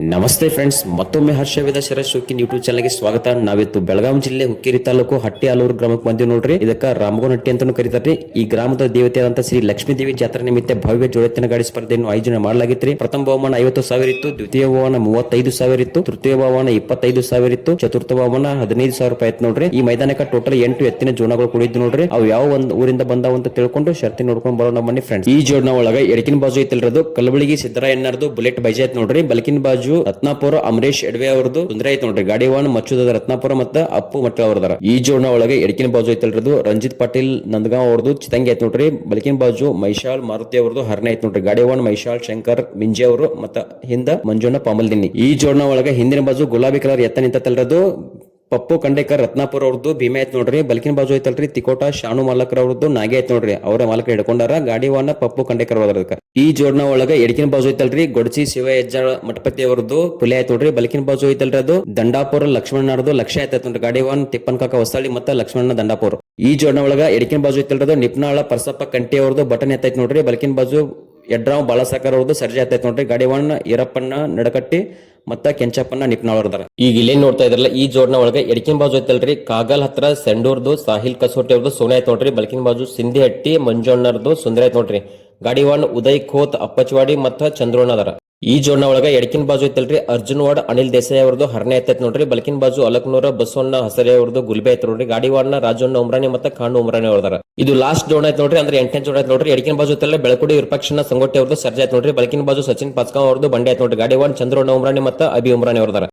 ನಮಸ್ತೆ ಫ್ರೆಂಡ್ಸ್, ಮತ್ತೊಮ್ಮೆ ಹರ್ಷವೇದ ಶರಶೋಕಿನ್ ಯೂಟ್ಯೂಬ್ ಚಾನಲ್ಗೆ ಸ್ವಾಗತ. ನಾವಿತ್ತು ಬೆಳಗಾವಿ ಜಿಲ್ಲೆ ಹುಕ್ಕೇರಿ ತಾಲೂಕು ಹಟ್ಟಿ ಆಲೂರು ಗ್ರಾಮಕ್ಕೆ ಬಂದಿವಿ ನೋಡ್ರಿ. ಇದಕ್ಕ ರಾಮಗೋನಹಟ್ಟಿ ಅಂತಾನೂ ಕರೀತಾರ್ರಿ. ಈ ಗ್ರಾಮದ ದೇವತೆಯಾದಂತ ಶ್ರೀ ಲಕ್ಷ್ಮೀ ದೇವಿ ಜಾತ್ರೆ ನಿಮಿತ್ತ ಭವ್ಯ ಜೋಡೆತ್ತಿನ ಗಾಡಿ ಸ್ಪರ್ಧೆಯನ್ನು ಆಯೋಜನೆ ಮಾಡಲಾಗಿತ್ತು. ಪ್ರಥಮ ಬಹುಮಾನ 50,000 ಇತ್ತು, ದ್ವಿತೀಯ ಬಹುಮಾನ 35,000 ಇತ್ತು, ತೃತೀಯ ಬಹುಮಾನ 25,000 ಇತ್ತು, ಚತುರ್ಥ ಬಹುಮಾನ 15,000 ರೂಪಾಯಿ ಇತ್ತು ನೋಡ್ರಿ. ಈ ಮೈದಾನಕ್ಕೆ ಟೋಟಲ್ 8 ಎತ್ತಿನ ಜೋಡಗಳು ಕೂಡಿದ್ದು ನೋಡ್ರಿ. ಅವು ಯಾವ ಒಂದು ಊರಿಂದ ಬಂದಾವ ಅಂತ ತಿಳ್ಕೊಂಡು ಶರ್ತಿ ನೋಡ್ಕೊಂಡು ಬರೋಣ ಬನ್ನಿ ಫ್ರೆಂಡ್ಸ್. ಈ ಜೋಡನ ಒಳಗೆ ಎಡಕಿನ ಬಾಜು ಐತಿಲ್ರದು ಕಲಬಳಗಿ ಸಿದ್ದರಾಯಣ್ಣರದು ಬುಲೆಟ್ ಬೈಜ್ ಐತ್ ನೋಡ್ರಿ. ಬಲಕಿನ ಬಾಜು ರತ್ನಾಪುರ ಅಮರೇಶ್ ಎಡವೆ ಅವರದು ತೊಂದರೆ ಐತ್ ನೋಡ್ರಿ. ಗಾಡಿ ವಾಹನ ಮಚ್ಚುದ ರತ್ನಾಪುರ ಮತ್ತ ಅಪ್ಪು ಮಟ್ಟ ಅವರದಾರ. ಈ ಜೋಡ್ನ ಒಳಗೆ ಎಡಕಿನ ಬಾಜು ಐತಲ್ರದು ರಂಜಿತ್ ಪಾಟೀಲ್ ನಂದಗಾಂವ್ ಅವ್ರದ್ದು ಚಿತಂಗಿ ಐತ್ ನೋಡ್ರಿ. ಬಲಕಿನ ಬಾಜು ಮೈಶಾಲ್ ಮಾರುತಿ ಅವರದು ಹರ್ನೆ ಐತ್ ನೋಡ್ರಿ. ಗಾಡಿ ವಾಹನ ಮೈಶಾಲ್ ಶಂಕರ್ ಮಿಂಜೆ ಅವರು ಮತ್ತ ಹಿಂದ ಮಂಜುಣ್ಣ ಪಾಮಲ್ದಿನ್ನಿ. ಈ ಜೋಡ್ನ ಒಳಗೆ ಹಿಂದಿನ ಬಾಜು ಗುಲಾಬಿ ಕಲರ್ ಎತ್ತ ನಿಂತಲ್ರದು ಪಪ್ಪು ಕಂಡೇಕರ್ ರತ್ನಾಪುರ ಅವ್ರದ್ದು ಭೀಮೆ ಐತ್ ನೋಡ್ರಿ. ಬಲ್ಕಿನ ಬಾಜು ಐತಲ್ರಿ ತಿಕೋಟ ಶಾನು ಮಾಲಕರ ಅವ್ರದ್ದು ನಾಗೆ ಐತ್ ನೋಡ್ರಿ. ಅವರ ಮಾಲಕ ಹಿಡ್ಕೊಂಡಾರ. ಗಾಡಿ ವಾಹನ ಪಪ್ಪು ಕಂಡೇಕರ್ ಹೋದ್ರದಕ್ಕ. ಈ ಜೋಡ್ನ ಒಳಗ ಎಡಕಿನ ಬಾಜು ಐತಲ್ರಿ ಗೊಡಚಿ ಶಿವ ಹೆಜ್ಜಾಳ ಮಠಪತಿ ಅವ್ರದ್ದು ಪುಲೆ ಐತ್ ನೋಡ್ರಿ. ಬಲ್ಕಿನ ಬಾಜು ಐತಲ್ರಿ ಅದು ದಂಡಾಪುರ ಲಕ್ಷ್ಮಣನವ್ರದ್ದು ಲಕ್ಷ ಐತ್ ನೋಡ್ರಿ. ಗಾಡಿ ವಾಹನ ತಿಪ್ಪನ್ ಕಾಕ ಹೊಸಳ್ಳಿ ಮತ್ತ ಲಕ್ಷ್ಮಣ ದಂಡಾಪುರ. ಈ ಜೋಡ್ನ ಒಳಗ ಎಡಕಿನ ಬಾಜು ಐತಲ್ರಿ ನಿಪ್ನಾಳ ಪರ್ಸಪ್ಪ ಕಂಟಿ ಅವ್ರದ್ದು ಬಟನ್ ಎತ್ತೈತ್ ನೋಡ್ರಿ. ಬಲ್ಕಿನ ಬಾಜು ಯಡ್ರಾವ್ ಬಾಳಸಾಕರ್ ಅವ್ರದ್ದು ಸರ್ಜೆ ಆತೈತ್ ನೋಡ್ರಿ. ಗಾಡಿ ವಾಹನ ಈರಪ್ಪಣ್ಣ ನಡಕಟ್ಟಿ ಮತ್ತ ಕೆಂಚಪ್ಪನ ನಿಪ್ನಾಳರ್ದಾರ. ಈಗ ಇಲ್ಲೇನ್ ನೋಡ್ತಾ ಇದ್ರಲ್ಲ ಈ ಜೋಡ್ನ ಒಳಗೆ ಎಡಕಿನ ಬಾಜು ಐತಲ್ರಿ ಕಾಗಲ್ ಹತ್ರ ಸೆಂಡೂರ್ದು ಸಾಹಿಲ್ ಕಸೋಟಿ ಅವ್ರದ್ದು ಸೋನೆ ಐತ್ ನೋಡ್ರಿ. ಬಲ್ಕಿನ ಬಾಜು ಸಿಂಧಿ ಹಟ್ಟಿ ಮಂಜಣ್ಣರ್ದು ಸುಂದರ ಐತ್ ನೋಡ್ರಿ. ಗಾಡಿ ವಾಹನ ಉದಯ್ ಖೋತ್ ಅಪ್ಪಚವಾಡಿ ಮತ್ತ ಚಂದ್ರೋಣ ಅದರ. ಈ ಜೋಡ್ನ ಒಳಗ ಎಡಕಿನ ಬಾಜು ಐತಲ್ರಿ ಅರ್ಜುನ್ ವಾಡ್ ಅನಿಲ್ ದೇಸಾಯಿ ಅವ್ರದ್ದು ಹರ್ನೆ ಐತೈತ್ ನೋಡ್ರಿ. ಬಲ್ಕಿನ ಬಾಜು ಅಲಕ್ನೂರ ಬಸವಣ್ಣ ಹಸರೆ ಅವ್ರದ್ದು ಗುಲ್ಬೆ ಐತ್ ನೋಡ್ರಿ. ಗಾಡಿ ವಾಹನ ರಾಜಣ್ಣ ಉಮ್ರಾನಿ ಮತ್ತ ಕಾಂಡು ಉಮ್ರಾನಿ ಅವ್ರದಾರ. ಇದು ಲಾಸ್ಟ್ ಜೋಡ್ ಐತ್ ನೋಡ್ರಿ, ಅಂದ್ರೆ 8ನೇ ಜೋಡ್ ಐತ್ ನೋಡ್ರಿ. ಎಡಕಿನ ಬಾಜು ಐತಲ್ಲ ಬೆಳಕುಡಿ ವಿರೂಪಾಕ್ಷಣ್ಣ ಸಂಗೋಟಿ ಅವ್ರದ್ದು ಸರ್ಜೆ ಐತ್ ನೋಡ್ರಿ. ಬಲ್ಕಿನ ಬಾಜು ಸಚಿನ್ ಪಾಸ್ಕಾವ್ ಅವ್ರದ್ದು ಬಂಡೆ ಐತ್ ನೋಡ್ರಿ. ಗಾಡಿ ವಾಹನ ಚಂದ್ರೋಣ ಉಮ್ರಾನಿ ಮತ್ತ ಅಭಿ ಉಮ್ರಾನಿ ಅವ್ರದಾರ.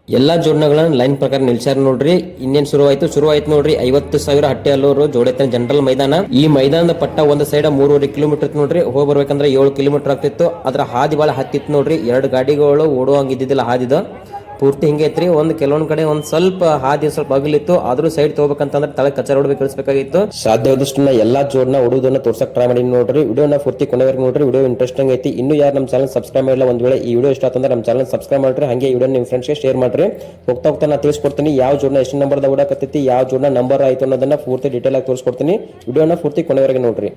ಎಲ್ಲಾ ಜೋಡಣಗಳನ್ನ ಲೈನ್ ಪ್ರಕಾರ ನಿಲ್ಸಾರ ನೋಡ್ರಿ. ಇನ್ನೇನ್ ಶುರುವಾಯ್ತು ನೋಡ್ರಿ. 50,000 ಹಟ್ಟಿ ಅಲ್ಲೂರು ಜೋಡೆತ್ತಿನ ಜನರಲ್ ಮೈದಾನ. ಈ ಮೈದಾನದ ಪಟ್ಟ ಒಂದ್ ಸೈಡ್ 3.5 ಕಿಲೋಮೀಟರ್ ನೋಡ್ರಿ. ಹೋಗಿ ಬರ್ಬೇಕಂದ್ರೆ 7 ಕಿಲೋಮೀಟರ್ ಆಗ್ತಿತ್ತು. ಅದ್ರ ಹಾದಿ ಬಾಳ ಹತ್ತಿತ್ತು ನೋಡ್ರಿ. 2 ಗಾಡಿಗಳು ಓಡುವಂಗ ಇದ್ದಿದ್ದಿಲ್ಲ. ಹಾದಿದ ಪೂರ್ತಿ ಹಿಂಗೆ ಐತ್ರಿ. ಕೆಲವೊಂದ್ ಕಡೆ ಒಂದ್ ಸ್ವಲ್ಪ ಹಾದಿ ಸ್ವಲ್ಪ ಅಗಲಿತ್ತು. ಆದ್ರೂ ಸೈಡ್ ತಗೋಬೇಕಂತಂದ್ರೆ ತಳ ಕಚ್ಚರ ಹೊಡ್ಬೇಕು ಇಳಿಸಬೇಕಾಗಿತ್ತು. ಸಾಧ್ಯವಾದಷ್ಟು ಎಲ್ಲಾ ಜೋಡ್ನ ಓಡುವುದನ್ನ ತೋರ್ಸಕ್ ಟ್ರೈ ಮಾಡಿ ನೋಡ್ರಿ. ವಿಡಿಯೋನ ಪೂರ್ತಿ ಕೊನೆವರೆಗೆ ನೋಡ್ರಿ. ವಿಡಿಯೋ ಇಂಟ್ರೆಸ್ಟಿಂಗ್ ಐತಿ. ಇನ್ನು ಯಾರು ನಮ್ಮ ಚಾನಲ್ ಸಬ್ಸ್ಕ್ರೈಬ್ ಮಾಡಿಲ್ಲ, ಒಂದ್ ವೇಳೆ ಈ ವಿಡಿಯೋ ಇಷ್ಟ ಆತಂದ್ರೆ ನಮ್ಮ ಚಾನಲ್ ಸಬ್ಸ್ಕ್ರೈಬ್ ಮಾಡ್ರಿ. ಹಂಗೆ ವಿಡಿಯೋ ನಿಮ್ಮ ಫ್ರೆಂಡ್ಸ್ಗೆ ಶೇರ್ ಮಾಡ್ರಿ. ಹೋಗ್ತಾ ನಾ ತಿಳಿಸ್ಕೊಡ್ತೀನಿ ಯಾವ ಜೋಡ್ನ ಎಷ್ಟು ನಂಬರ್ದ ಓಡಾಕತ್ತೈತಿ, ಯಾವ ಜೋಡ್ನ ನಂಬರ್ ಆಯ್ತು ಅನ್ನೋದನ್ನ ಪೂರ್ತಿ ಡೀಟೇಲ್ ಆಗಿ ತೋರಿಸ್ಕೊಡ್ತೀನಿ. ವಿಡಿಯೋನ ಪೂರ್ತಿ ಕೊನೆವರೆಗೆ ನೋಡ್ರಿ.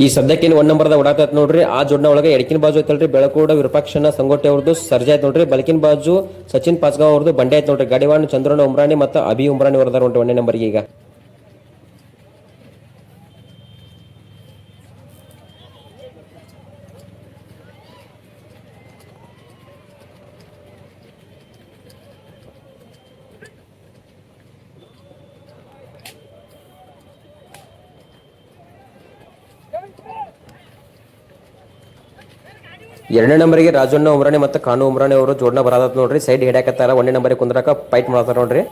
ಈ ಸದ್ಯಕ್ಕೆ 1 ನಂಬರ್ದ ಓಡಾಕತ್ ನೋಡ್ರಿ. ಆ ಜೋಡ್ನ ಒಳಗೆ ಎಡಕಿನ ಬಾಜು ಐತಲ್ರಿ ಬೆಳಕೂಡ ವಿರೂಪಾಕ್ಷಣ್ಣ ಸಂಗೋಟಿ ಅವ್ರದ್ದು ಸರ್ಜೆ ಐತ್ ನೋಡ್ರಿ. ಬಲಕಿನ ಬಾಜು ಸಚಿನ್ ಪಾಸ್ಗಾಂವ್ ಅವ್ರದ್ದು ಬಂಡೆ ಐತ್ ನೋಡ್ರಿ. ಗಾಡಿ ವಾಹನ ಚಂದ್ರಣ್ಣ ಉಮ್ರಾಣಿ ಮತ್ತು ಅಭಿ ಉಮ್ರಾಣಿ ಅವ್ರದಾರ ನೋಡ್ರಿ 1ನೇ ನಂಬರ್ಗೆ. ಈಗ ಎರಡನೇ ನಂಬರ್ಗೆ ರಾಜಣ್ಣ ಉಮ್ರಾಣಿ ಮತ್ತು ಕಾನು ಉಮ್ರಾಣಿ ಅವರು ಜೋಡ್ನ ಬರದತ್ ನೋಡ್ರಿ. ಸೈಡ್ ಹಿಡ್ಯಾಕತ್ತಾರ. 1ನೇ ನಂಬರ್ಗೆ ಕುಂದ್ರಾಕ ಫೈಟ್ ಮಾಡತ್ತಾರ ನೋಡ್ರಿ.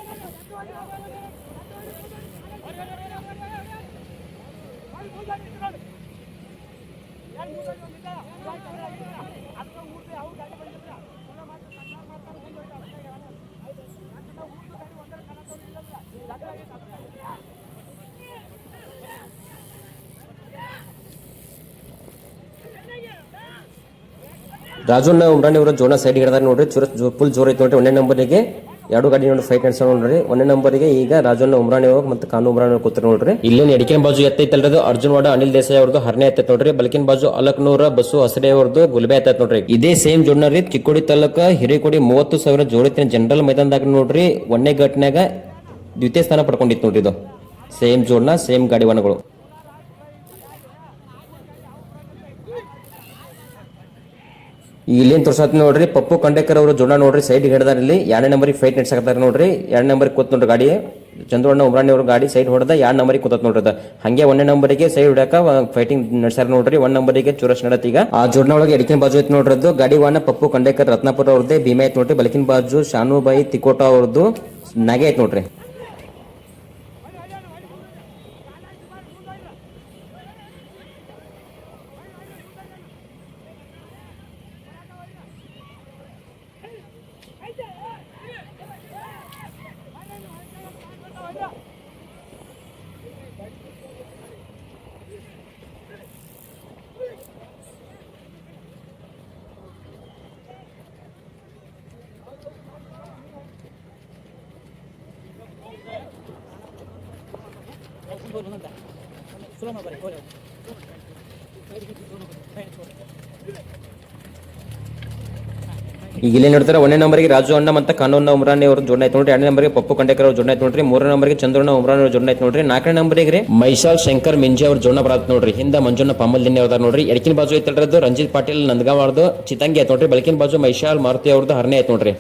ರಾಜಣ್ಣ ಉಮ್ರಾಣಿ ಅವರು ಜೋನ ಸೈಡ್ ಹಿಡಿದಾರೆ ನೋಡ್ರಿ. ಫುಲ್ ಜೋರ್ ಐತಿ ನೋಡ್ರಿ. 1ನೇ ನಂಬರ್ಗೆ 2 ಗಾಡಿ ನೋಡಿ ಫೈಟ್ ನಡೆಸ ನೋಡ್ರಿ. 1ನೇ ನಂಬರ್ಗೆ ಈಗ ರಾಜಣ್ಣ ಉಮ್ರಾಣಿ ಹೋಗಿ ಮತ್ತೆ ಕಾನು ಉಮ್ರಾಣಿ ಕೂತ್ರು ನೋಡ್ರಿ. ಇಲ್ಲೇನ್ ಎಡಕಿನ ಬಾಜು ಎತ್ತೈತಲ್ರದು ಅರ್ಜುನ್ ವಾಡ ಅನಿಲ್ ದೇಸಾಯಿ ಅವ್ರದ್ದು ಹರ್ನೆ ಎತ್ತೈತ್ ನೋಡ್ರಿ. ಬಲ್ಕಿನ ಬಾಜು ಅಲಕ್ನೂರ ಬಸ್ಸು ಹಸಡೆ ಅವ್ರದ್ದು ಗುಲ್ಬೆ ಎತ್ತೈತ್ ನೋಡ್ರಿ. ಇದೇ ಸೇಮ್ ಜೋಡ್ನ ರೀ ಚಿಕ್ಕೋಡಿ ತಾಲೂಕ ಹಿರೇಕೋಡಿ 30,000 ಜೋಡಿತಿನ ಜನರಲ್ ಮೈದಾನದಾಗ ನೋಡ್ರಿ. 1ನೇ ಘಟನೆಗ ದ್ವಿತೀಯ ಸ್ಥಾನ ಪಡ್ಕೊಂಡಿತ್ತು ನೋಡ್ರಿ. ಇದು ಸೇಮ್ ಜೋಡ್ನ ಸೇಮ್ ಗಾಡಿ ವಾಹನಗಳು. ಇಲ್ಲೇನ್ ತೋರ್ಸತ್ ನೋಡ್ರಿ ಪಪ್ಪು ಕಂಡೇಕರ್ ಅವರು ಜೋಡ ನೋಡ್ರಿ. ಸೈಡ್ ಹಿಡಿದಾರ. ಇಲ್ಲಿ 2ನೇ ನಂಬರ್ಗೆ ಫೈಟ್ ನಡೆಸಕತ್ತಾರ ನೋಡ್ರಿ. 2ನೇ ನಂಬರ್ಗೆ ಕೂತ್ ನೋಡ್ರಿ ಗಾಡಿ ಚಂದ್ರಣ್ಣ ಉಮ್ರಾಣಿ ಅವ್ರ ಗಾಡಿ ಸೈಡ್ ಹೊಡೆದ 2 ನಂಬರ್ಗೆ ಕೂತತ್ ನೋಡ್ರಿ. ಹಂಗೆ 1ನೇ ನಂಬರ್ಗೆ ಸೈಡ್ ಹೊಡ್ಯಾಕ ಫೈಟಿಂಗ್ ನಡೆಸಾರ ನೋಡ್ರಿ. 1 ನಂಬರ್ಗೆ ಚೂರಸ್ ನಡತ್. ಈಗ ಆ ಜೋಡ್ನ ಒಳಗೆ ಎಡಕಿನ ಬಾಜು ಐತ್ ನೋಡ್ರದ್ದು ಗಾಡಿ ವಾಹನ ಪಪ್ಪು ಕಂಡೇಕರ್ ರತ್ನಾಪುರ ಅವ್ರದ್ದೇ ಭೀಮೆ ಐತ್ ನೋಡ್ರಿ. ಬಲಕಿನ ಬಾಜು ಶಾನುಬಾಯಿ ತಿಕೋಟ ಅವ್ರದ್ದು ನಾಗೆ ಐತ್ ನೋಡ್ರಿ. ಈಗ ಇಲ್ಲಿ ನೋಡ್ತಾರೆ 1ನೇ ನಂಬರ್ಗೆ ರಾಜು ಅಣ್ಣ ಮತ್ತು ಕಾನೂನ್ ಉಮ್ರಾನಿ ಅವರು ಜೋಡಣೆ ಆಯ್ತು ನೋಡ್ರಿ. 2ನೇ ನಂಬರ್ಗೆ ಪಪ್ಪು ಕಂಡೇಕರ್ ಅವರು ಜೋಡಣೆ ಆಯ್ತು ನೋಡ್ರಿ. 3ನೇ ನಂಬರ್ಗೆ ಚಂದ್ರಣ್ಣ ಉಮ್ರಾನಿ ಅವರು ಜೋಡಣೆ ಆಯ್ತು ನೋಡ್ರಿ. 4ನೇ ನಂಬರ್ಗೆ ಮೈಶಾಲ್ ಶಂಕರ್ ಮಿಂಜಿ ಅವರು ಜೋಡಣೆ ಬರತ್ ನೋಡ್ರಿ. ಹಿಂದ ಮಂಜುಣ್ಣ ಪಾಮಲ್ ದಿನ್ನೆ ಅವ್ರದಾರ ನೋಡ್ರಿ. ಎಡಕಿನ ಬಾಜು ಐತಲ್ರದ್ದು ರಂಜಿತ್ ಪಾಟೀಲ್ ನಂದಗಾವ್ ಅವ್ರದ್ದು ಚಿತಂಗಿ ಆಯ್ತು ನೋಡ್ರಿ. ಬಲಕಿನ ಬಾಜು ಮೈಶಾಲ್ ಮಾರುತಿ ಅವ್ರದ್ದು ಹರನೇ ಆಯ್ತು ನೋಡ್ರಿ.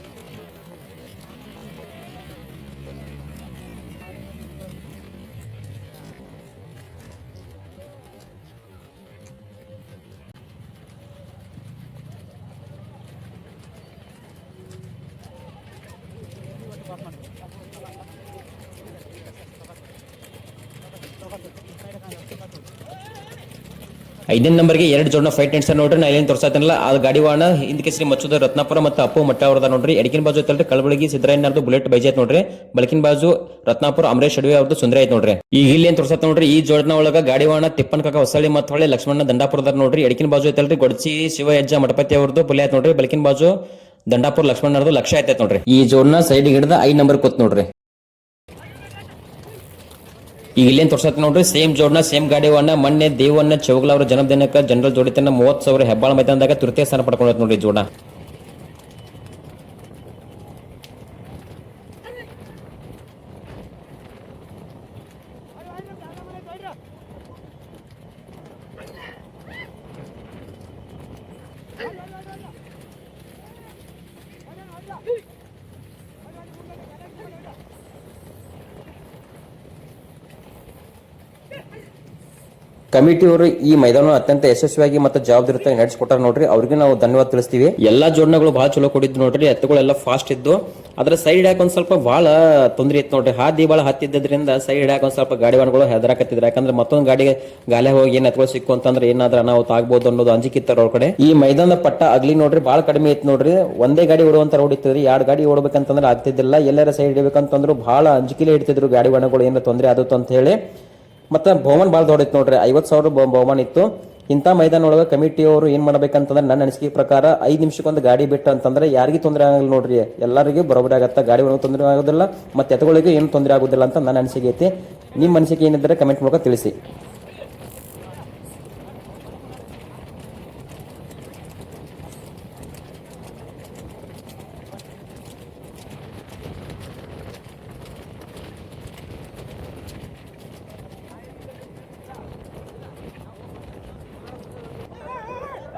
ಐದನೇ ನಂಬರ್ಗೆ 2 ಜೋಡಣ ಫೈಟ್ ನೆಡ್ಸ ನೋಡ್ರಿ. ನಾ ಏನ್ ತೋರ್ಸಾತನಲ್ಲ ಆ ಗಾಡಿ ವಾಹನ ಹಿಂದಕ್ಕೆ ಶ್ರೀ ಮಚ್ಚುದ ರತ್ನಾಪುರ ಮತ್ತು ಅಪ್ಪು ಮಟ್ಟ ಅವ್ರದ ನೋಡ್ರಿ. ಎಡಕಿನ ಬಾಜು ಐತಲ್ರಿ ಕಲಬುರಗಿ ಸಿದ್ದರಾಯಣ್ಣವ್ರದ್ದು ಬುಲೆಟ್ ಬೈಜ್ ಐತ್ ನೋಡ್ರಿ. ಬಲಕಿನ ಬಾಜು ರತ್ನಾಪುರ ಅಮರೇಶ್ ಅಡವಿ ಅವ್ರದ್ದು ಸುಂದರ ಐತ್ ನೋಡ್ರಿ. ಈಗ ಇಲ್ಲಿ ಏನ್ ತೋರ್ಸಾತ ನೋಡ್ರಿ ಈ ಜೋಡಣ ಒಳಗ ಗಾಡಿ ವಾಹನ ತಿಪ್ಪನ್ ಕಾಕ ಹೊಸಳ್ಳಿ ಮತ್ತು ಹೊಳೆ ಲಕ್ಷ್ಮಣ ದಂಡಾಪುರದಾರ ನೋಡ್ರಿ. ಎಡಕಿನ ಬಾಜು ಐತಲ್ರಿ ಗೊಡ್ಚಿ ಶಿವ ಹೆಜ್ಜ ಮಠಪತಿ ಅವ್ರದ್ದು ಪುಲೆ ಐತ್ ನೋಡ್ರಿ. ಬಲಕಿನ ಬಾಜು ದಂಡಾಪುರ ಲಕ್ಷ್ಮಣರದು ಲಕ್ಷ ಐತೈತ್ ನೋಡ್ರಿ. ಈ ಜೋಡಣ ಸೈಡ್ ಹಿಡಿದ 5 ನಂಬರ್ ಕೂತ್ ನೋಡ್ರಿ. ಈಗ ಇಲ್ಲೇನ್ ತೋರ್ಸತ್ ನೋಡ್ರಿ ಸೇಮ್ ಜೋಡ್ನ ಸೇಮ್ ಗಾಡಿ ವಾಹನ ಮೊನ್ನೆ ದೇವಣ್ಣ ಚೌಗಲ ಅವರ ಜನ್ಮದಿನಕ್ಕೆ ಜನರಲ್ ಜೋಡಿತನ 30,000 ಹೆಬ್ಬಾಳ ಮೈದಾನದಾಗ ತೃತೀಯ ಸ್ಥಾನ ಪಡ್ಕೊಂಡ್ ನೋಡ್ರಿ ಜೋಡ. ಕಮಿಟಿಯವರು ಈ ಮೈದಾನ ಅತ್ಯಂತ ಯಶಸ್ವಿಯಾಗಿ ಮತ್ತು ಜವಾಬ್ದಾರಿಯುತವಾಗಿ ನಡೆಸಿಕೊಟ್ಟಾರ ನೋಡ್ರಿ. ಅವ್ರಿಗೆ ನಾವು ಧನ್ಯವಾದ ತಿಳಿಸ್ತೀವಿ. ಎಲ್ಲಾ ಜೋಡಣೆಗಳು ಬಹಳ ಚಲೋ ಕೊಟ್ಟಿದ್ದು ನೋಡ್ರಿ. ಎತ್ತುಗಳೆಲ್ಲ ಫಾಸ್ಟ್ ಇದ್ದು ಅದ್ರ ಸೈಡ್ ಹಾಕಿ ಒಂದ್ ಸ್ವಲ್ಪ ಬಹಳ ತೊಂದರೆ ಇತ್ತು ನೋಡ್ರಿ. ಹಾದಿ ಬಹಳ ಹತ್ತಿದ್ದರಿಂದ ಸೈಡ್ ಹಾಕಿ ಒಂದ್ ಸ್ವಲ್ಪ ಗಾಡಿ ವಾಹನಗಳು ಹೆದರಾಕತ್ತಿದ್ರು. ಯಾಕಂದ್ರೆ ಮತ್ತೊಂದು ಗಾಡಿ ಗಾಲೆ ಹೋಗಿ ಏನ್ ಎತ್ತುಗಳು ಸಿಕ್ಕು ಅಂತಂದ್ರೆ ಏನಾದ್ರೂ ಅನಾಹುತ ಆಗ್ಬೋದು ಅನ್ನೋದು ಅಂಜಿಕಿತ್ತಾರ ಅವ್ರ ಕಡೆ. ಈ ಮೈದಾನದ ಪಟ್ಟ ಆಗ್ಲಿ ನೋಡ್ರಿ ಬಹಳ ಕಡಿಮೆ ಇತ್ತು ನೋಡ್ರಿ. ಒಂದೇ ಗಾಡಿ ಓಡುವಂತ ರೋಡ್ ಇತ್ತು. 2 ಗಾಡಿ ಓಡಬೇಕಂತಂದ್ರೆ ಆಗ್ತಿದ್ದಿಲ್ಲ. ಎಲ್ಲರ ಸೈಡ್ ಇಡಬೇಕಂತಂದ್ರು ಬಹಳ ಅಂಜಿಕೆಲೆ ಇಡ್ತಿದ್ರು ಗಾಡಿ ವಾಹನಗಳು ಏನಾರ ತೊಂದರೆ ಆದತ್ತು ಅಂತ ಹೇಳಿ. ಮತ್ತೆ ಬಹುಮಾನ ಭಾಳ ದೊಡ್ಡೈತಿ ನೋಡ್ರಿ. 50,000 ಬಹುಮಾನ ಇತ್ತು. ಇಂಥ ಮೈದಾನ ಒಳಗೆ ಕಮಿಟಿಯವರು ಏನ್ ಮಾಡ್ಬೇಕಂತಂದ್ರೆ ನನ್ನ ಅನಿಸಿಕೆ ಪ್ರಕಾರ 5 ನಿಮಿಷಕ್ಕೊಂದು ಗಾಡಿ ಬಿಟ್ಟು ಅಂತಂದ್ರೆ ಯಾರಿಗೂ ತೊಂದರೆ ಆಗಲ್ಲ ನೋಡ್ರಿ. ಎಲ್ಲರಿಗೂ ಬರೋಬರಿ ಆಗತ್ತ. ಗಾಡಿ ಒಳಗೆ ತೊಂದರೆ ಆಗೋದಿಲ್ಲ ಮತ್ತೆ ಎತ್ತುಗಳಿಗೆ ಏನು ತೊಂದರೆ ಆಗೋದಿಲ್ಲ ಅಂತ ನನ್ನ ಅನಿಸಿಕೆ ಐತಿ. ನಿಮ್ಮ ಅನಿಸಿಕೆ ಏನಿದ್ರೆ ಕಮೆಂಟ್ ಮೂಲಕ ತಿಳಿಸಿ.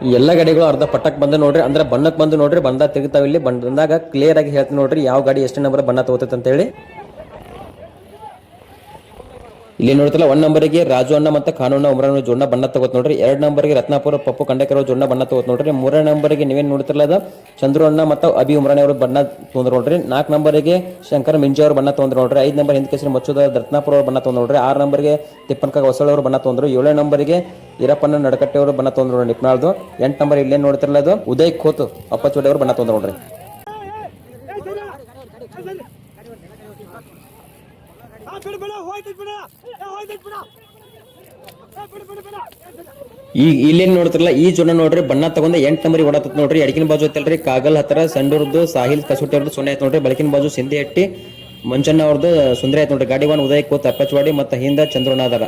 ಈ ಎಲ್ಲ ಗಾಡಿಗಳು ಅರ್ಧ ಪಟ್ಟಕ್ಕೆ ಬಂದು ನೋಡ್ರಿ. ಅಂದ್ರೆ ಬಣ್ಣಕ್ಕೆ ಬಂದು ನೋಡ್ರಿ. ಬಣ್ಣ ತೆಗಿತಾವ. ಇಲ್ಲಿ ಬಂದಾಗ ಕ್ಲಿಯರ್ ಆಗಿ ಹೇಳ್ತೀನಿ ನೋಡ್ರಿ ಯಾವ ಗಾಡಿ ಎಷ್ಟು ನಂಬರ್ ಬಣ್ಣ ತಗೋತೈತೆ ಅಂತ ಹೇಳಿ. ಇಲ್ಲಿ ನೋಡ್ತಿಲ್ಲ 1 ನಂಬರ್ಗೆ ರಾಜು ಅಣ್ಣ ಮತ್ತು ಕಾನೂನ ಉಮ್ರಾನ್ ಜೋಡಣ ಬಣ್ಣ ತಗೋತ್ ನೋಡ್ರಿ. 2 ನಂಬರ್ಗೆ ರತ್ನಾಪುರ ಪಪ್ಪು ಕಂಡೇಕರ್ ಜೋಡಣ ಬಣ್ಣ ತಗೋತ್ ನೋಡ್ರಿ. 3ನೇ ನಂಬರ್ಗೆ ನೀವೇನ್ ನೋಡ್ತಿರಲ್ಲ ಅದು ಚಂದ್ರು ಅಣ್ಣ ಮತ್ತು ಅಭಿ ಉಮ್ರಾನಿ ಅವರು ಬಣ್ಣ ತೊಂದ್ರ ನೋಡ್ರಿ. 4 ನಂಬರ್ಗೆ ಶಂಕರ್ ಮಿಂಜಿ ಅವರು ಬಣ್ಣ ತೊಂದ್ರ ನೋಡ್ರಿ. 5 ನಂಬರ್ ಹಿಂದಕೇಸರಿ ಮಚ್ಚುದ ರತ್ನಾಪುರ ಅವರು ಬಣ್ಣ ತೊಂದ್ರ ನೋಡ್ರಿ. 6 ನಂಬರ್ಗೆ ತಿಪ್ಪನ್ಕಾಗ ಹೊಸಳ್ಳಿ ಅವರು ಬಣ್ಣ ತೊಂದ್ರು. 7ನೇ ನಂಬರ್ಗೆ ಈರಪ್ಪನ ನಡಕಟ್ಟೆ ಅವರು ಬಣ್ಣ ತೊಂದ್ರ ನೋಡ್ರಿ ನಿಪ್ನಾಳ್ದು. 8 ನಂಬರ್ ಇಲ್ಲೇನ್ ನೋಡ್ತಿರಲ್ಲ ಅದು ಉದಯ್ ಖೋತ್ ಅಪ್ಪಚೋಡಿ ಅವರು ಬಣ್ಣ ತೊಂದ್ರ ನೋಡ್ರಿ. ಈಗ ಇಲ್ಲೇನ್ ನೋಡ್ತಿರಲ್ಲ ಈ ಜೋಡ ನೋಡ್ರಿ ಬಣ್ಣ ತಗೊಂಡ 8 ನಂಬರ್ ಓಡಾತತ್ ನೋಡ್ರಿ. ಎಡಕಿನ ಬಾಜು ಐತಲ್ರಿ ಕಾಗಲ್ ಹತ್ರ ಸಂಡೂರ್ದು ಸಾಹಿಲ್ ಕಸೂಟಿ ಅವ್ರದ್ದು ಸೊನ್ನೆ ಐತ್ ನೋಡ್ರಿ. ಬಲಕಿನ ಬಾಜು ಸಿಂಧಿ ಹಟ್ಟಿ ಮಂಚಣ್ಣ ಅವ್ರದ್ದು ಸುಂದರ ಐತ್ ನೋಡ್ರಿ. ಗಾಡಿ ವಾಹನ ಉದಯ್ ಕೋತ್ ಅಪ್ಪಚವಾಡಿ ಮತ್ತು ಹಿಂದ ಚಂದ್ರಣ್ಣ ಅದಾರ.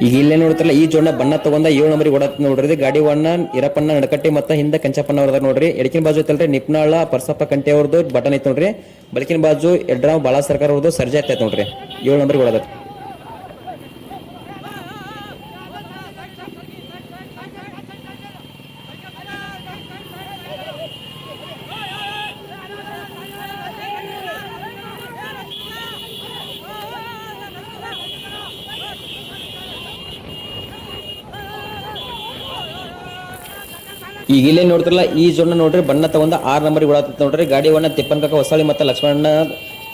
ಈಗ ಇಲ್ಲೇ ನೋಡ್ತಿರಲ್ಲ ಈ ಜೋಡ ಬಣ್ಣ ತಗೊಂಡ 7 ನಂಬರ್ ಓಡಾತ್ ನೋಡ್ರಿ. ಗಾಡಿ ವಾಹನ ಈರಪ್ಪನ ನಡಕಟ್ಟಿ ಮತ್ತು ಹಿಂದ ಕೆಂಚಪ್ಪನ ಅವ್ರದ ನೋಡ್ರಿ. ಎಡಕಿನ ಬಾಜು ಐತಲ್ರಿ ನಿಪ್ನಾಳ ಪರ್ಸಪ್ಪ ಕಂಟೆ ಅವ್ರದ್ದು ಬಟನ್ ಐತ್ ನೋಡ್ರಿ. ಬಲಕಿನ ಬಾಜು ಯಡ್ರಾವ್ ಬಾಳಾ ಸರ್ಕಾರ ಅವ್ರದ್ದು ಸರ್ಜಾ ಐತ್ ನೋಡ್ರಿ. 7 ನಂಬರ್ ಓಡಾದತ್. ಈಗ ಇಲ್ಲೇ ನೋಡ್ತಿರಲ್ಲ ಈ ಜೋಡ ನೋಡ್ರಿ ಬಣ್ಣ ತಗೊಂಡ 6 ನಂಬರ್ ಓಡಾತತ್ ನೋಡ್ರಿ. ಗಾಡಿ ವಾಹನ ತಿಪ್ಪನ್ಕಾಕ ಹೊಸಳ್ಳಿ ಮತ್ತು ಲಕ್ಷ್ಮಣ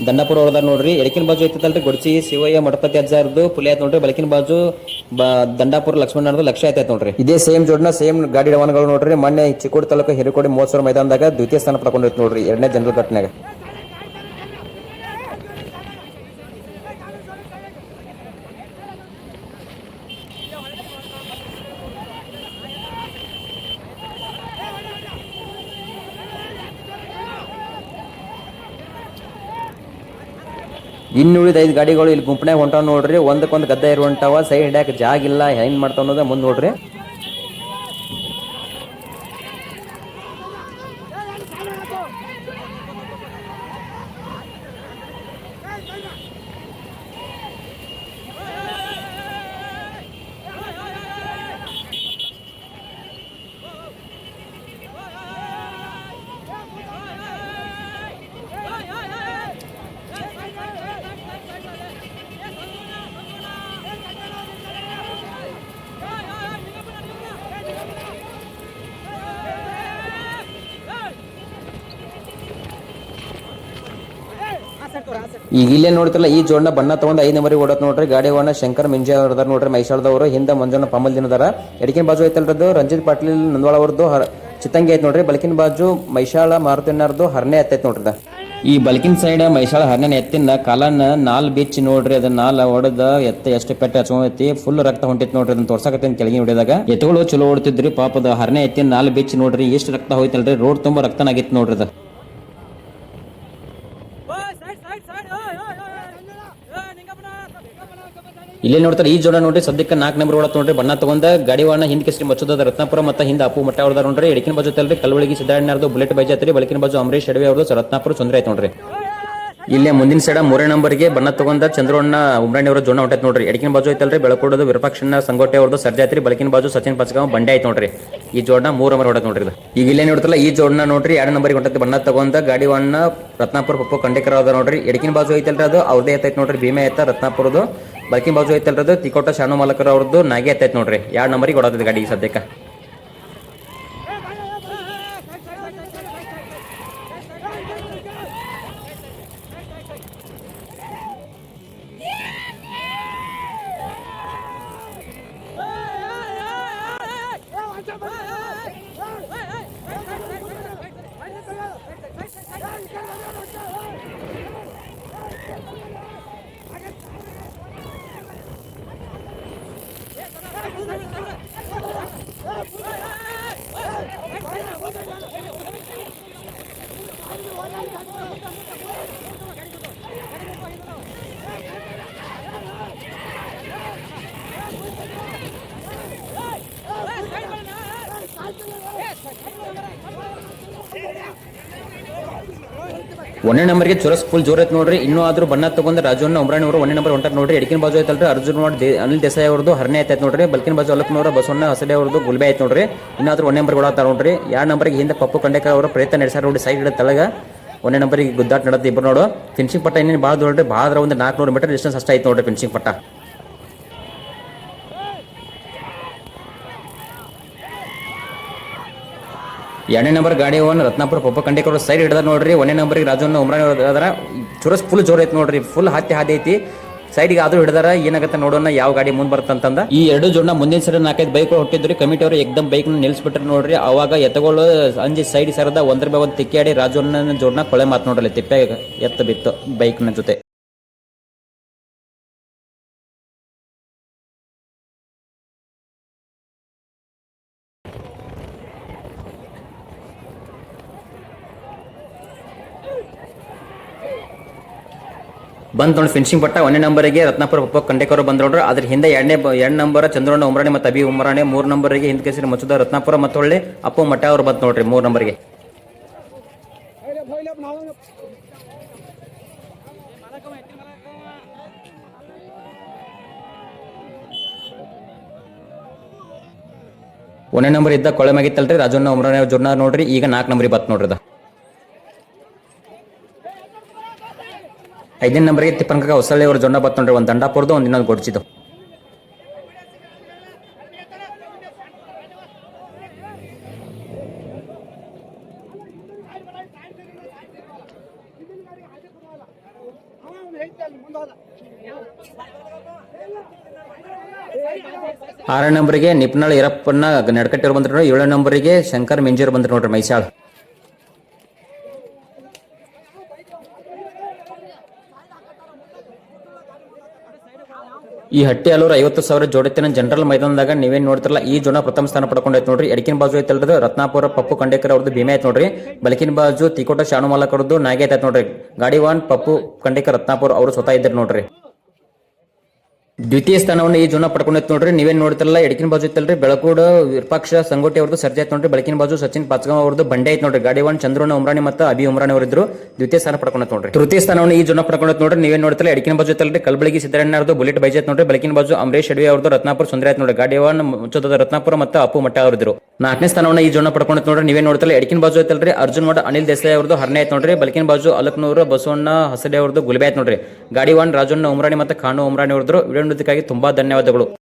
ದಂಡಾಪುರ ಅವ್ರದಾರ ನೋಡ್ರಿ. ಎಡಕಿನ ಬಾಜು ಐತಲ್ರಿ ಗೊಡ್ಚಿ ಶಿವಯ್ಯ ಮಠಪತಿ ಅಜ್ಜಾರ್ದು ಪುಲಿ ಆಯ್ತು ನೋಡ್ರಿ. ಬಲಕಿನ ಬಾಜು ದಂಡಾಪುರ ಲಕ್ಷ್ಮಣರದು ಲಕ್ಷ ಐತೈತ್ ನೋಡ್ರಿ. ಇದೇ ಸೇಮ್ ಜೋಡ್ನ ಸೇಮ್ ಗಾಡಿ ವಾಹನಗಳು ನೋಡ್ರಿ. ಮೊನ್ನೆ ಚಿಕ್ಕೋಡಿ ತಾಲೂಕು ಹಿರೇಕೋಡಿ 30,000 ಮೈದಾನದಾಗ ದ್ವಿತೀಯ ಸ್ಥಾನ ಪಡ್ಕೊಂಡಿತ್ತು ನೋಡ್ರಿ 2ನೇ ಜನರಲ್ ಘಟನೆಗೆ. ಇನ್ನುಳಿದ 5 ಗಾಡಿಗಳು ಇಲ್ಲಿ ಗುಂಪನ್ಯಾಗ ಹೊಂಟಾವ ನೋಡ್ರಿ. ಒಂದಕ್ಕೊಂದು ಗದ್ದೆ ಇರುವಂಟಾವ, ಸೈಡ್ ಹಿಡ್ಯಾಕ ಜಾಗ ಇಲ್ಲ, ಹೆಂಗ್ ಮಾಡ್ತಾವ ಅನ್ನೋದ ಮುಂದ್ ನೋಡ್ರಿ. ಈಗ ಇಲ್ಲೇ ನೋಡ್ತಿರಲ್ಲ, ಈ ಜೋಡ್ನ ಬಣ್ಣ ತಗೊಂಡ್ 5 ನಂಬರಿಗೆ ಓಡತ್ ನೋಡ್ರಿ. ಗಾಡಿ ಓನ ಶಂಕರ್ ಮಿಂಜೆ ಅವ್ರದಾರ ನೋಡ್ರಿ, ಮೈಸಾಳದವರು. ಹಿಂದ ಮಂಜನ ಪಮಲ್ ದಿನದಾರ. ಎಡಕಿನ ಬಾಜು ಐತಲ್ರದು ರಂಜಿತ್ ಪಾಟೀಲ್ ನಂದವಾಳ ಅವ್ರದ್ದು ಚಿತ್ತಂಗಿ ಐತ್ ನೋಡ್ರಿ. ಬಲಕಿನ ಬಾಜು ಮೈಸಾಳ ಮಾರುತಿನಾರ್ದು ಹರ್ನೆ ಎತ್ತೈತ್ ನೋಡ್ರಿ. ಈ ಬಲಕಿನ ಸೈಡ್ ಮೈಸಾಳ ಹರ್ನೆ ಎತ್ತಿನ ಕಾಲನ್ನ ನಾಲ್ ಬಿಚ್ಚಿ ನೋಡ್ರಿ. ಅದನ್ನ ನಾಲ್ ಹೊಡೆದ ಎತ್ತ ಎಷ್ಟು ಪೆಟ್ಟ ಹಚ್ಕೊಂಡೈತಿ, ಫುಲ್ ರಕ್ತ ಹೊಂಟಿತ್ ನೋಡ್ರಿ. ಅದನ್ನ ತೋರ್ಸಕತ್ತೇನ್ ಕೆಳಗಿನ ಹೊಡೆದಾಗ. ಎತ್ತುಗಳು ಚಲೋ ಓಡ್ತಿದ್ರಿ, ಪಾಪದ ಹರ್ನೆ ಎತ್ತಿನ ನಾಲ್ ಬಿಚ್ಚಿ ನೋಡ್ರಿ ಎಷ್ಟು ರಕ್ತ ಹೋಯ್ತಲ್ರಿ. ರೋಡ್ ತುಂಬಾ ರಕ್ತನಾಗಿತ್ತು ನೋಡ್ರಿ ಅದ. ಇಲ್ಲೇ ನೋಡ್ತಾರೆ, ಈ ಜೋಡ ನೋಡ್ರಿ ಸದ್ಯಕ್ಕೆ 4 ನಂಬರ್ ಓಡತ್ ನೋಡ್ರಿ. ಬಣ್ಣ ತಗೊಂಡ ಗಾಡಿ ವಾಹನ ಹಿಂದ್ ಕೆಸರಿ ಮಚ್ಚದ ರತ್ನಾಪುರ ಮತ್ತೆ ಹಿಂದ ಅಪ್ಪು ಮಟ್ಟ ಅವ್ರದಾರ ನೋಡ್ರಿ. ಎಡಕಿನ ಬಾಜು ತಲ್ರಿ ಕಲ್ವಳಿಗಿ ಸಿದ್ದಾಣ್ಣರ್ದು ಬುಲೆಟ್ ಬೈಜ್ ಐತ್ರಿ. ಬಲಕಿನ ಬಾಜು ಅಮರೇಶ್ ಅಡವಿ ಅವ್ರದ್ದು ರತ್ನಾಪುರ ಚಂದ್ರ ಐತ್ ನೋಡ್ರಿ. ಇಲ್ಲೇ ಮುಂದಿನ ಸೈಡ 3 ನಂಬರ್ಗೆ ಬಣ್ಣ ತಗೊಂಡ ಚಂದ್ರಣ್ಣ ಉಮ್ರಾಣಿ ಅವರ ಜೋಡ ಹೊಂಟೈತ್ ನೋಡ್ರಿ. ಎಡಕಿನ ಬಾಜು ಐತಲ್ರಿ ಬೆಳಕೋಡದು ವಿರೂಪಾಕ್ಷಣ್ಣ ಸಂಗೋಟೆ ಅವ್ರದ್ದು ಸರ್ಜಾ ಐತ್ರಿ. ಬಲಕಿನ ಬಾಜು ಸಚಿನ್ ಪಚ್ಗಾಂವ್ ಬಂಡೆ ಐತ್ ನೋಡ್ರಿ. ಈ ಜೋಡನ 3 ನಂಬರ್ ಹೊಡತ್ ನೋಡ್ರಿ. ಈಗ ಇಲ್ಲೇ ನೋಡ್ತಲ್ಲ, ಈ ಜೋಡನ ನೋಡ್ರಿ 2 ನಂಬರ್ಗೆ ಹೊಂಟೈತಿ ಬಣ್ಣ ತಗೊಂಡ ಗಾಡಿ ವಾಹನ ರತ್ನಾಪುರ ಪಪ್ಪು ಕಂಡೇಕರ್ ಅದ ನೋಡ್ರಿ. ಎಡಕಿನ ಬಾಜು ಐತಲ್ರಿ ಅದು ಅವ್ರದೇ ಐತೈತ್ ನೋಡ್ರಿ, ಭೀಮೆ ಐತ ರತ್ನಾಪುರದು. ಬಲಕಿನ ಬಾಜು ಐತಲ್ರದು ತಿಕೋಟ ಶಾನು ಮಾಲಕರ ಅವ್ರದ್ದು ನಾಗೆ ಐತೈತ್ ನೋಡ್ರಿ. 2 ನಂಬರ್ಗೆ ಹೊಡತೈತಿ ಗಾಡಿ ಈಗ ಸದ್ಯಕ್ಕೆ. ಒಂದೇ ನಂಬರ್ಗೆ ಚೊರಸ್ ಫುಲ್ ಜೋರ್ ಐತ್ ನೋಡ್ರಿ. ಇನ್ನೂ ಆದ್ರೂ ಬಣ್ಣ ತಗೊಂಡ್ ರಾಜಣ್ಣ ಉಮ್ರಾಣಿ ಅವರು 1 ನಂಬರ್ ಹೊಂಟಾರ ನೋಡ್ರಿ. ಎಡಕಿನ ಬಾಜು ಐತಲ್ರಿ ಅರ್ಜುನ್ ಅನಿಲ್ ದೇಸಾಯಿ ಅವ್ರದ್ದು ಹರ್ನೆ ಐತೈತ್ ನೋಡ್ರಿ. ಬಲ್ಕಿನ ಬಾಜು ಅಲ್ಲಪ್ಪನವರ ಬಸವಣ್ಣ ಹಸಡೆ ಅವ್ರದ್ದು ಗುಲ್ಬೆ ಐತ್ ನೋಡ್ರಿ. ಇನ್ನಾದ್ರೂ 1 ನಂಬರ್ ಕೊಡತ್ತಾರ ನೋಡ್ರಿ. 2 ನಂಬರ್ಗೆ ಹಿಂದೆ ಪಪ್ಪು ಕಂಡೇಕರ್ ಅವರ ಪ್ರಯತ್ನ ನಡೆಸಾರ ನೋಡಿ. ಸೈಡ್ ಹಿಡಿದ ತಳಗ 1 ನಂಬರ್ಗೆ ಗುದ್ದಾಟ ನಡೆದ ಇಬ್ಬರು ನೋಡು. ಫಿನಿಶಿಂಗ್ ಪಟ್ಟ ಇನ್ನೇನು ಭಾಳ ನೋಡ್ರಿ, ಭಾಳ ಒಂದು 400 ಮೀಟರ್ ಡಿಸ್ಟೆನ್ಸ್ ಅಷ್ಟ ಐತ್ ನೋಡ್ರಿ ಫಿನಿಶಿಂಗ್ ಪಟ್ಟ. 2ನೇ ನಂಬರ್ ಗಾಡಿ ಓನ್ ರತ್ನಾಪುರ ಪಪ್ಪ ಕಂಡೇಕರ್ ಸೈಡ್ ಹಿಡಿದ ನೋಡ್ರಿ. 1ನೇ ನಂಬರ್ಗೆ ರಾಜಣ್ಣ ಉಮ್ರಾಣಿ ಅದರ ಚುರಸ್ ಫುಲ್ ಜೋರ್ ಐತಿ ನೋಡ್ರಿ. ಫುಲ್ ಹತ್ತಿ ಹಾದಿ ಐತಿ. ಸೈಡ್ಗೆ ಆದ್ರೂ ಹಿಡಿದಾರ, ಏನಾಗತ್ತೆ ನೋಡೋಣ ಯಾವ ಗಾಡಿ ಮುಂದ್ ಬರ್ತಂತಂದ. ಈ 2 ಜೋಡ್ನ ಮುಂದಿನ ಸೈಡ್ 4-5 ಬೈಕ್ ಹೊಟ್ಟಿದ್ರಿ. ಕಮಿಟಿ ಅವರು ಎಕ್ದಮ್ ಬೈಕ್ ನಿಲ್ಸ್ಬಿಟ್ರಿ ನೋಡ್ರಿ. ಅವಾಗ ಎತ್ತಗಳು ಅಂಜಿ ಸೈಡ್ ಸರದ ಒಂದ್ರ ಬೈ ಒಂದ್ ತಿಕ್ಕಾಡಿ ರಾಜಣ್ಣನ ಜೋಡ್ನ ಕೊಳೆ ಮಾತ್ ನೋಡ್ರಿ. ತಿಪ್ಪೆ ಎತ್ತ ಬಿತ್ತು ಬೈಕ್ನ ಜೊತೆ. ಬಂದ್ ನೋಡಿ ಫಿನಿಶಿಂಗ್ ಪಟ್ಟ 1ನೇ ನಂಬರ್ಗೆ ರತ್ನಾಪುರ ಪಪ್ಪ ಕಂಡೇಕರ್ ಬಂದ್ ನೋಡ್ರಿ. ಅದ್ರ ಹಿಂದೆ 2 ನಂಬರ್ ಚಂದ್ರಣ್ಣ ಉಮ್ರಾಣಿ ಮತ್ತು ಅಭಿ ಉಮ್ರಾಣಿ. 3 ನಂಬರ್ಗೆ ಹಿಂದ್ ಕೇಸರಿ ಮಚ್ಚುದ ರತ್ನಾಪುರ ಮತ್ತು ಹೊಳ್ಳಿ ಅಪ್ಪು ಮಟ್ಟ ಅವ್ರು ಬಂದ್ ನೋಡ್ರಿ 3 ನಂಬರ್ಗೆ. ಒಂದೇ ನಂಬರ್ ಇದ್ದ ಕೊಳೆ ಮ್ಯಾಗಿತ್ತಲ್ರಿ ರಾಜಣ್ಣ ಉಮ್ರಾಣಿ ಅವ್ರ ಜೋಡ್ನ ನೋಡ್ರಿ. ಈಗ 4 ನಂಬರ್ಗೆ ಬತ್ ನೋಡ್ರಿ. 5ನೇ ನಂಬರ್ಗೆ ತಿಪ್ಪನಕ ಹೊಸಳ್ಳಿ ಅವ್ರ ಜೊಂಡ ಬತ್ ನೋಡ್ರಿ. ಒಂದು ದಂಡಾಪುರದು ಒಂದು ಇನ್ನೊಂದು ಗೊಡ್ಚಿದ್ದು. ಆರನೇ ನಂಬರ್ಗೆ ನಿಪ್ನಾಳ್ ಈರಪ್ಪನ ನಡ್ಕಟ್ಟಿಯವ್ರು ಬಂದ್ರು ನೋಡ್ರಿ. 7ನೇ ನಂಬರ್ಗೆ ಶಂಕರ್ ಮಿಂಜೂರ್ ಬಂದ್ರು ನೋಡ್ರಿ ಮೈಸಾಳ್. ಈ ಹಟ್ಟಿ ಅಲ್ಲೂರು 50,000 ಜೋಡೆತ್ತಿನ ಜನರಲ್ ಮೈದಾನದಾಗ ನೀವೇನ್ ನೋಡ್ತಿರಲ್ಲ ಈ ಜೋನ ಪ್ರಥಮ ಸ್ಥಾನ ಪಡ್ಕೊಂಡೈತೆ ನೋಡ್ರಿ. ಎಡಕಿನ ಬಾಜು ಐತಲ್ರಿ ರತ್ನಾಪುರ ಪಪ್ಪು ಕಂಡೇಕರ್ ಅವ್ರದ್ದು ಭೀಮೆ ಐತ್ ನೋಡ್ರಿ. ಬಲಕಿನ ಬಾಜು ತಿಕೋಟ ಶಾಣು ಮಾಲಕ್ ಅವ್ರದ್ದು ನಾಗೆ ಐತ್ ನೋಡ್ರಿ. ಗಾಡಿ ಒನ್ ಪಪ್ಪು ಕಂಡೇಕರ್ ರತ್ನಾಪುರ ಅವರು ಸ್ವತಃ ಇದ್ದಾರೆ ನೋಡ್ರಿ. ದ್ವಿತೀಯ ಸ್ಥಾನವನ್ನು ಈ ಜೋನ ಪಡ್ಕೊಂಡೈತೆ ನೋಡ್ರಿ. ನೀವೇನ್ ನೋಡ್ತಿರಲ್ಲ ಎಡಕಿನ ಬಾಜು ಐತಲ್ರಿ ಬೆಳಕೂಡ ವಿರೂಪಾಕ್ಷ ಸಂಗೋಟಿ ಅವ್ರದ್ದು ಸರ್ಜೆ ಐತ್ ನೋಡ್ರಿ. ಬಲಕಿನ ಬಾಜು ಸಚಿನ್ ಪಾಚ್ಗಾಂವ್ ಅವ್ರದ್ದು ಬಂಡೆ ಐತ್ ನೋಡ್ರಿ. ಗಾಡಿ ಒನ್ ಚಂದ್ರನ ಉಮ್ರಾಣಿ ಮತ್ತು ಅಭಿ ಉಮ್ರಾಣಿ ಅವರಿದ್ರು ದ್ವಿತೀಯ ಸ್ಥಾನ ಪಡ್ಕೊಂಡೈತೆ ನೋಡ್ರಿ. ತೃತೀಯ ಸ್ಥಾನವನ್ನು ಈ ಜೋನ ಪಡ್ಕೊಂಡೈತೆ ನೋಡ್ರಿ. ನೀವೇನ್ ನೋಡ್ತಿರಲ್ಲ ಎಡಕಿನ ಬಾಜು ಐತಲ್ರಿ ಕಲಬಳಗಿ ಸಿದ್ದರಣ್ಣ ಅವ್ರದ್ದು ಬುಲೆಟ್ ಬೈಜ್ ಐತ್ ನೋಡ್ರಿ. ಬಲಕಿನ ಬಾಜು ಅಮರೇಶ್ ಅಡವಿ ಅವ್ರದ್ದು ರತ್ನಾಪುರ ಸುಂದರ ಐತ್ ನೋಡ್ರಿ. ಗಾಡಿ ಒನ್ ಮುಚ್ಚದ ರತ್ನಾಪುರ ಮತ್ತು ಅಪ್ಪು ಮಟ್ಟ ಅವರಿದ್ರು ನಾಲ್ಕನೇ ಸ್ಥಾನವನ್ನು ಈ ಜೋನ ಪಡ್ಕೊಂಡೈತೆ ನೋಡ್ರಿ. ನೀವೇನ್ ನೋಡ್ತಿರಲ್ಲ ಎಡಕಿನ ಬಾಜು ಐತಲ್ರಿ ಅರ್ಜುನ್ ಮಠ ಅನಿಲ್ ದೇಸಾಯಿ ಅವ್ರದ್ದು ಹರನೇ ಐತ್ ನೋಡ್ರಿ. ಬಲಕಿನ ಬಾಜು ಅಲಕ್ನೂರು ಬಸವಣ್ಣ ಹಸಡೆ ಅವ್ರದ್ದು ಗುಲ್ಬೆ ಐತ್ ನೋಡ್ರಿ. ಗಾಡಿ ಒನ್ ರಾಜಣ್ಣ ಉಮ್ರಾಣಿ ಮತ್ತು ಖಾನು ಉಮ್ರಾಣಿ ಅವ್ರದ್ದು ವಿಡಿಯೋ ನೋಡೋದಕ್ಕಾಗಿ ತುಂಬಾ ಧನ್ಯವಾದಗಳು.